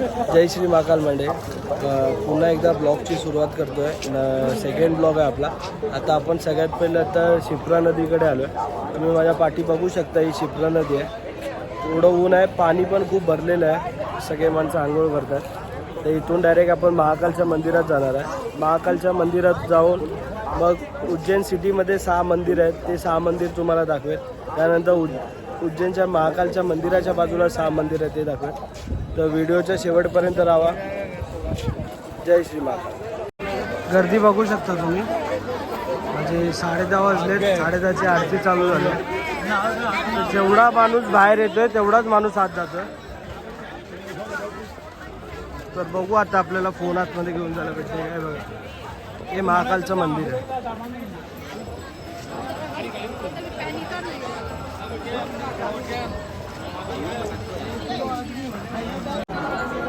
जय Shri Mahakal Monday. पुन्हा एकदा ब्लॉगची सुरुवात करतो आहे. सेकंड ब्लॉग आहे आपला. आता आपण सगळ्यात पहिलं तर शिप्रा नदीकडे आलो आहे. तुम्ही माझ्या पाठी बघू शकता, ही शिप्रा नदी आहे. थोडं ऊन आहे, पाणी पण खूप भरलेलं आहे, सगळे माणसं आंघोळ करतात. तर इथून डायरेक्ट आपण महाकालच्या मंदिरात जाणार आहे. महाकालच्या मंदिरात जाऊन मग उज्जैन सिटीमध्ये 6 मंदिर आहेत, ते 6 मंदिर तुम्हाला दाखवेल. त्यानंतर उज्जैनच्या महाकालच्या मंदिराच्या बाजूला 6 मंदिर आहेत, ते दाखवेल. तर व्हिडिओच्या शेवटपर्यंत राहा. जय श्री महाकाल. गर्दी बघू शकता तुम्ही, म्हणजे 10:30 वाजले, 10:30ची आरती चालू झाली. जेवढा माणूस बाहेर येतोय तेवढाच माणूस आत जातोय. तर बघू आता आपल्याला फोन आतमध्ये घेऊन जायला भेटते काय. बघा, हे महाकालचं मंदिर आहे.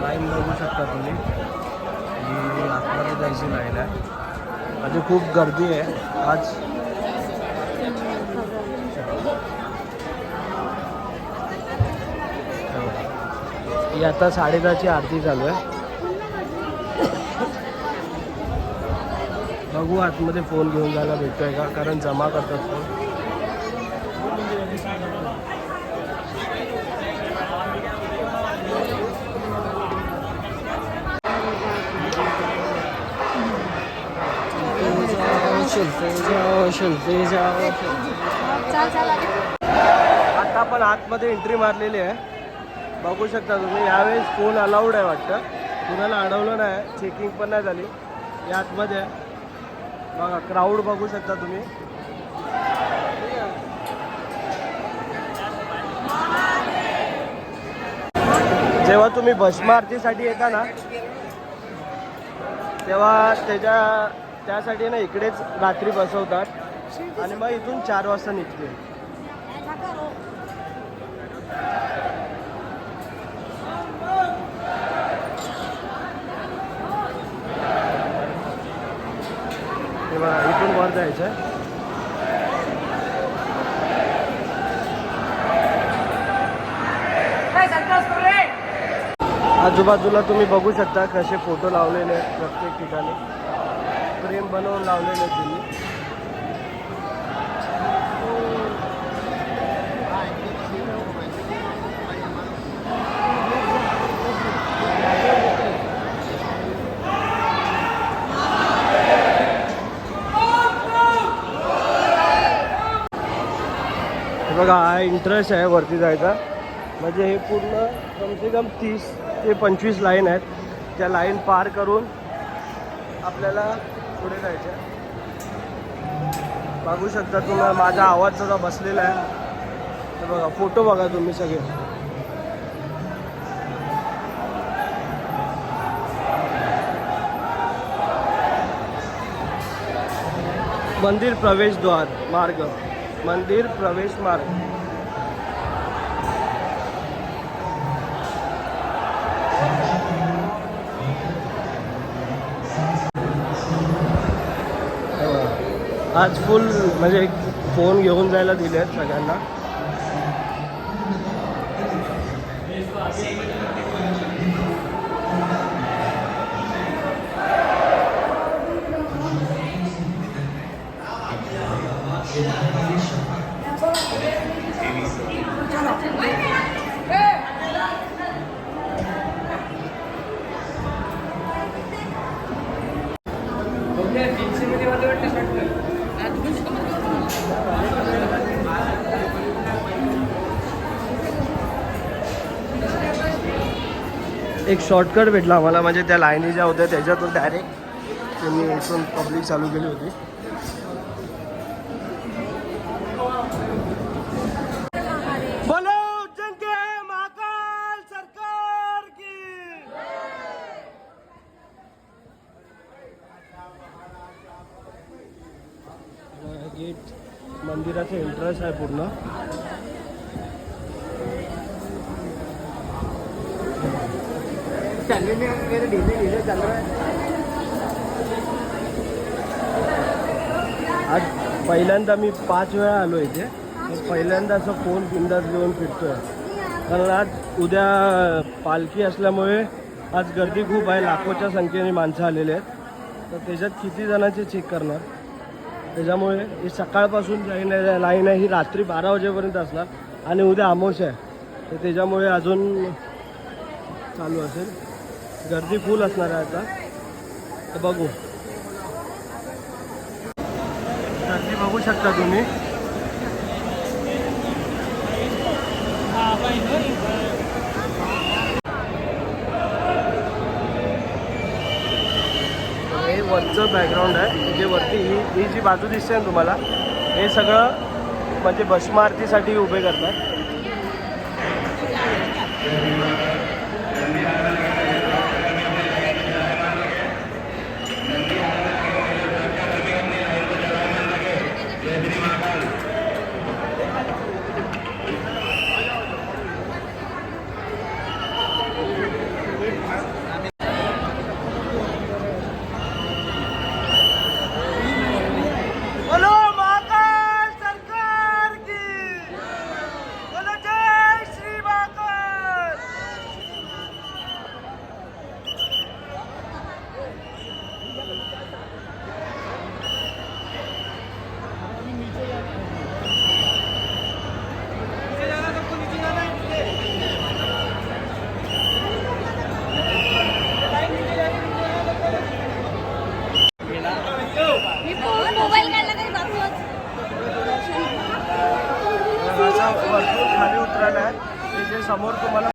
लाईन बघू शकता तुम्ही, ही आतमध्ये जायची लाईन आहे. आधी खूप गर्दी आहे आज. ही आता 10:30ची आरती चालू आहे. बघू आतमध्ये फोन घेऊन जायला भेटतोय का, कारण जमा करतात फोन. आता आपण आतमध्ये एंट्री मारलेली आहे. बघू शकता तुम्ही, यावेळेस फोन अलाउड आहे वाटतं. कुणाला अडवलं नाही, चेकिंग पण नाही झाली. या आतमध्ये आहे बघा, क्राऊड बघू शकता तुम्ही. जेव्हा तुम्ही भस्म आरतीसाठी येता ना, तेव्हा त्यासाठी ना इकडेच रात्री बसवतात आणि मग इथून 4 वाजता निघते. हे बघा, इथून वर जायचं. आजूबाजूला तुम्ही बघू शकता कसे फोटो लावलेले आहेत. प्रत्येक ठिकाणी फ्रेम बनवून लावलेले आहेत त्यांनी. बघा, हा इंटरेस्ट आहे वरती जायचा. म्हणजे हे पूर्ण कमसे कम 30 ते 25 लाईन आहेत. त्या लाईन पार करून आपल्याला पुढे जायचं आहे. बघू शकता तुम्हाला माझा आवाज सुद्धा बसलेला आहे. तर बघा, फोटो बघा तुम्ही सगळे. मंदिर प्रवेशद्वार मार्ग, मंदिर प्रवेश मार्ग. आज फुल म्हणजे फोन घेऊन जायला दिले आहेत सगळ्यांना. एक शॉर्टकट भेटला आम्हाला, म्हणजे त्या लाईनी ज्या होत्या त्याच्यातून डायरेक्ट त्यांनी इथून पब्लिक चालू केली होती. बोलो उज्जैन के महाकाल सरकार की. गेट मंदिराचं एंट्रन्स आहे पूर्ण. आज पहिल्यांदा मी 5 वेळा आलो इथे. पहिल्यांदा असं फोन बिंदास घेऊन फिरतोय, कारण आज उद्या पालखी असल्यामुळे आज गर्दी खूप आहे, लाखोच्या संख्येने माणसं आलेली आहेत. तर त्याच्यात किती जणांचे चेक करणार, त्याच्यामुळे ही सकाळपासून लाईन आहे, ही रात्री 12 वाजेपर्यंत असणार आणि उद्या अमावस्या आहे. तर त्याच्यामुळे अजून चालू असेल, गर्दी फुल असणार आहे आता. तर बघू, गर्दी बघू शकता तुम्ही. हे वरचं बॅकग्राऊंड आहे, जे वरती ही जी बाजू दिसते ना तुम्हाला, हे सगळं म्हणजे भस्म आरतीसाठी उभे करतात. भरपूर खाली उतरायला आहे, ते जे समोर तुम्हाला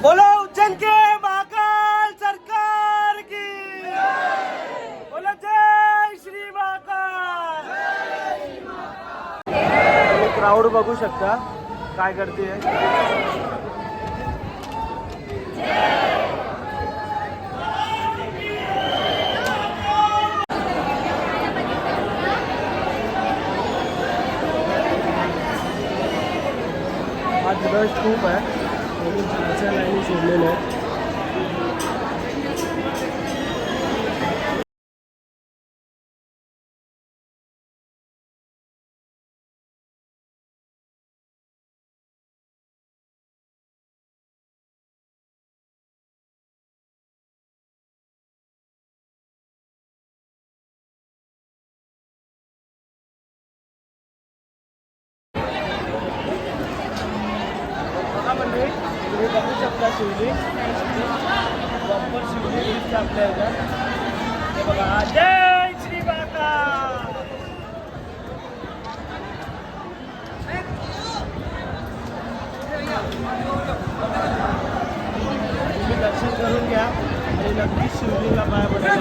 बोलो उज्जैन के महाकाल सरकार की, बोलो जय श्री महाकाल. क्राऊड बघू शकता काय करते आहे. आज रश खूप आहे, लाईनी सोडलेल्या आहेत. तुम्ही बघू शकता शिवलिंग, प्रॉपर शिवलिंग दिसतं आपल्या ह्याच्यात. हे बघा, जय श्री महाकाल. तुम्ही दर्शन करून घ्या आणि नक्कीच शिवलिंगला पाया पडा.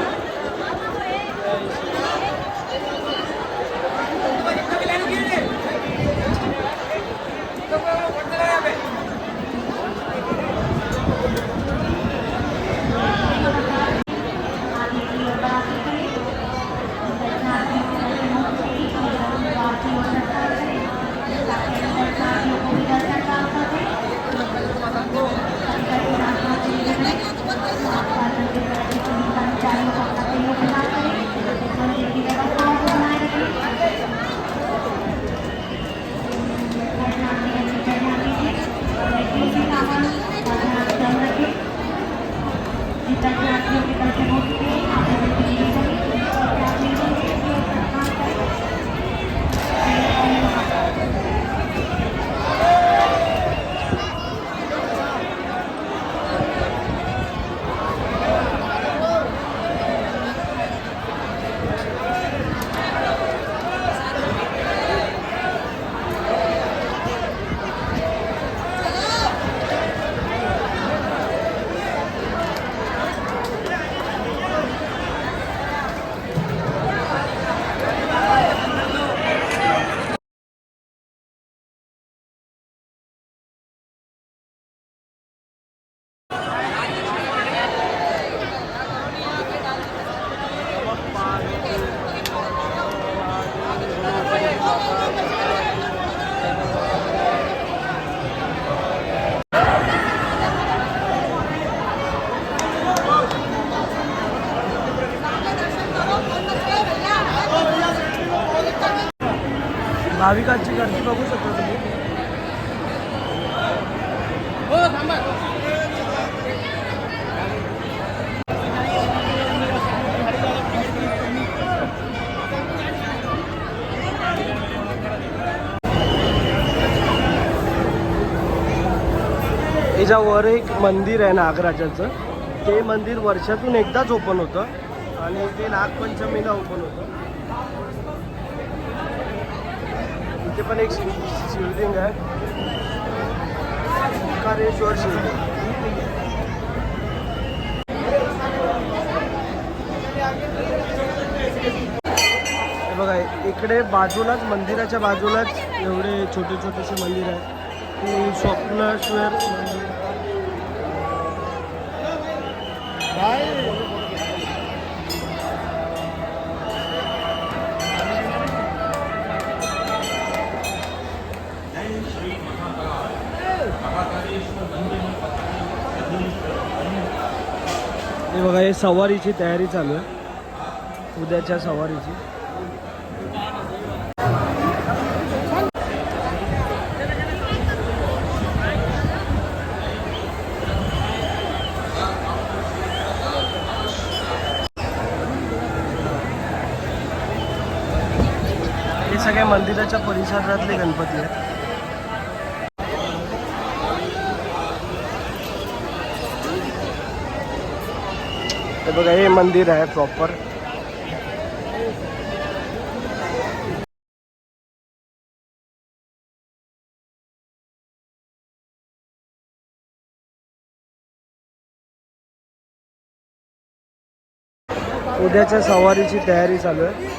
भाविकांची गर्दी बघू शकता तुम्ही. याच्यावर एक मंदिर आहे नागराजाचं. ते मंदिर वर्षातून एकदाच ओपन होतं आणि ते नागपंचमीला ओपन होतं. इथे पण एक शिवलिंग आहे, ओंकारेश्वर शिवलिंग. हे बघा इकडे बाजूलाच मंदिराच्या बाजूलाच एवढे छोटे छोटेसे मंदिर आहे. ती स्वप्नेश्वर मंदिर. हे बघा हे सवारीची तयारी चालू आहे, उद्याच्या सवारीची. हे सगळे मंदिराच्या परिसरातले गणपती आहेत. हे बघा हे मंदिर आहे प्रॉपर. उद्याच्या सवारीची तयारी चालू आहे.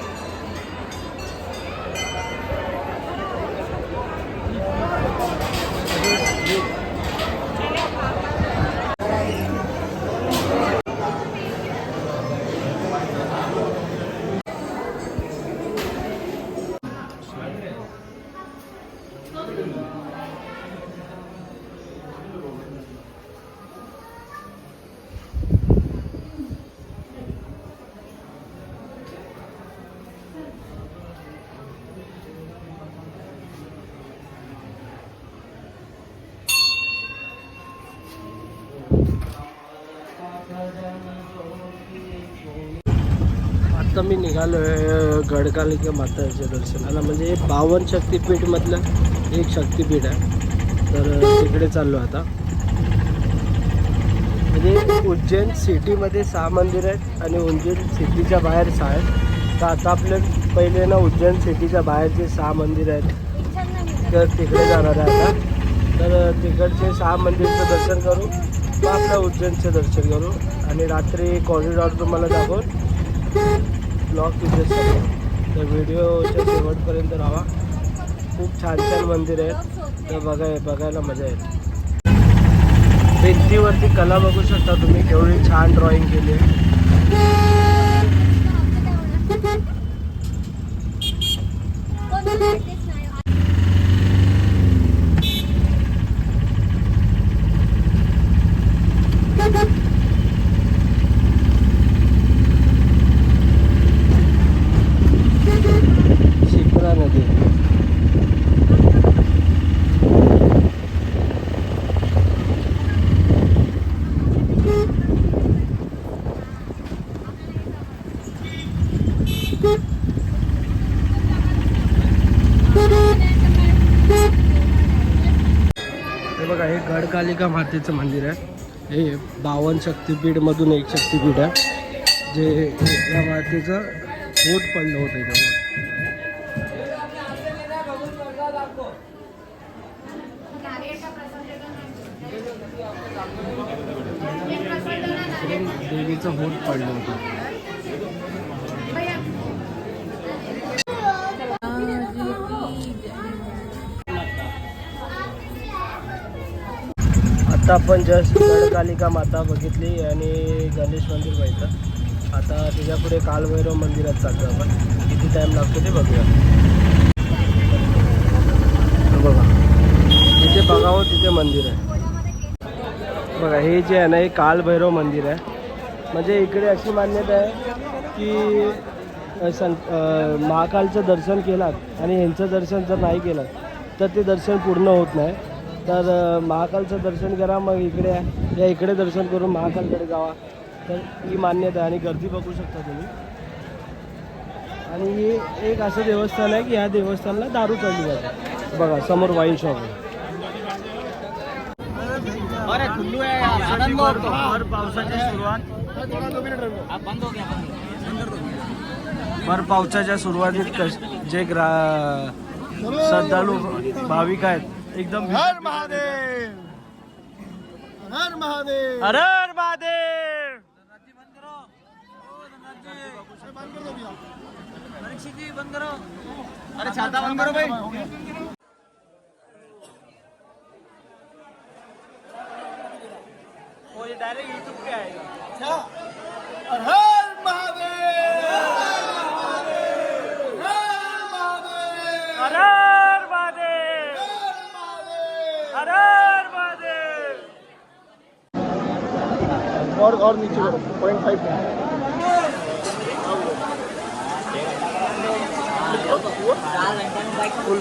आता मी निघालो आहे गडकालिका माताच्या दर्शनाला. म्हणजे 52 शक्तिपीठमधलं एक शक्तिपीठ आहे, तर तिकडे चाललो आता. म्हणजे उज्जैन सिटीमध्ये 6 मंदिर आहेत आणि उज्जैन सिटीच्या बाहेर 6 आहेत. तर आता आपले पहिले ना उज्जैन सिटीच्या बाहेरचे 6 मंदिर आहेत, तर तिकडे जाणार आहे आता. तर तिकडचे 6 मंदिरचं दर्शन करू, मग आपल्या उज्जैनचं दर्शन करू आणि रात्री कॉरिडॉर तुम्हाला दाखवून ब्लॉग तिथेच करू. तर व्हिडिओच्या शेवटपर्यंत राहा. खूप छान छान मंदिर आहेत, तर बघायला मजा येईल. भिंतीवरती कला बघू शकता तुम्ही, केवढी छान ड्रॉइंग केली आहे. शिप्रा नदी. हे बघा हे गडकालिका मातेचं मंदिर आहे. हे 52 शक्तिपीठमधून एक शक्तिपीठ आहे, जे या मातेचं बोट पडलं होतं इथं. देवीचं बोट पडलं होतं. आता आपण जस्ट गडकालिका माता बघितली आणि गणेश मंदिर बघितलं. आता त्याच्या पुढे कालभैरव मंदिरात चालतो आपण. किती टाईम लागतो ते बघूया. बघा जिथे बघावं तिथे मंदिर आहे. बघा हे जे आहे ना, हे कालभैरव मंदिर आहे. म्हणजे इकडे अशी मान्यता आहे की महाकालचं दर्शन केलात आणि ह्यांचं दर्शन जर नाही केलं तर ते दर्शन पूर्ण होत नाही. तर महाकालचं दर्शन करा, मग इकडे या इकडे दर्शन करून महाकालकडे जावा. तर ही मान्यता आहे आणि गर्दी बघू शकता तुम्ही. आणि हे एक असं देवस्थान आहे की ह्या देवस्थानला दारू चालली जाते. बघा समोर वाईन शॉप आहे. भर पावसाची सुरुवात, भर पावसाच्या सुरुवातीत जे श्रद्धाळू भाविक आहेत एकदम हर महादेव हर महादेव हर हर महादेव. अरे छाता बंद करो भाई. वो ये डायरेक्ट यूट्यूब पे आएगा. हर हर महादेव हर हर महादेव हर हर महादेव. और नीचे 0.5 फुल.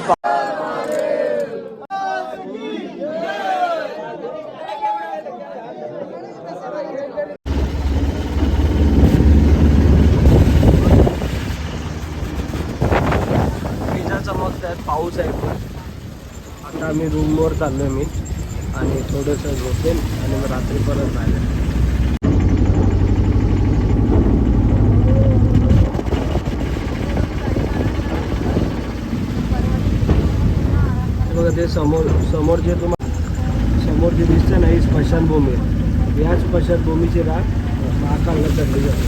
चमकतात, पाऊस आहे. आता आम्ही रूमवर चाललो आहे मी आणि थोडंसं झोपेन आणि मग रात्री परत जायला. बघा ते समोर जे तुम्हाला समोर जे दिसते ना ही स्मशानभूमी आहे. याच स्मशानभूमीची राख महाकालला चढली जाते.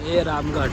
हे रामघाट.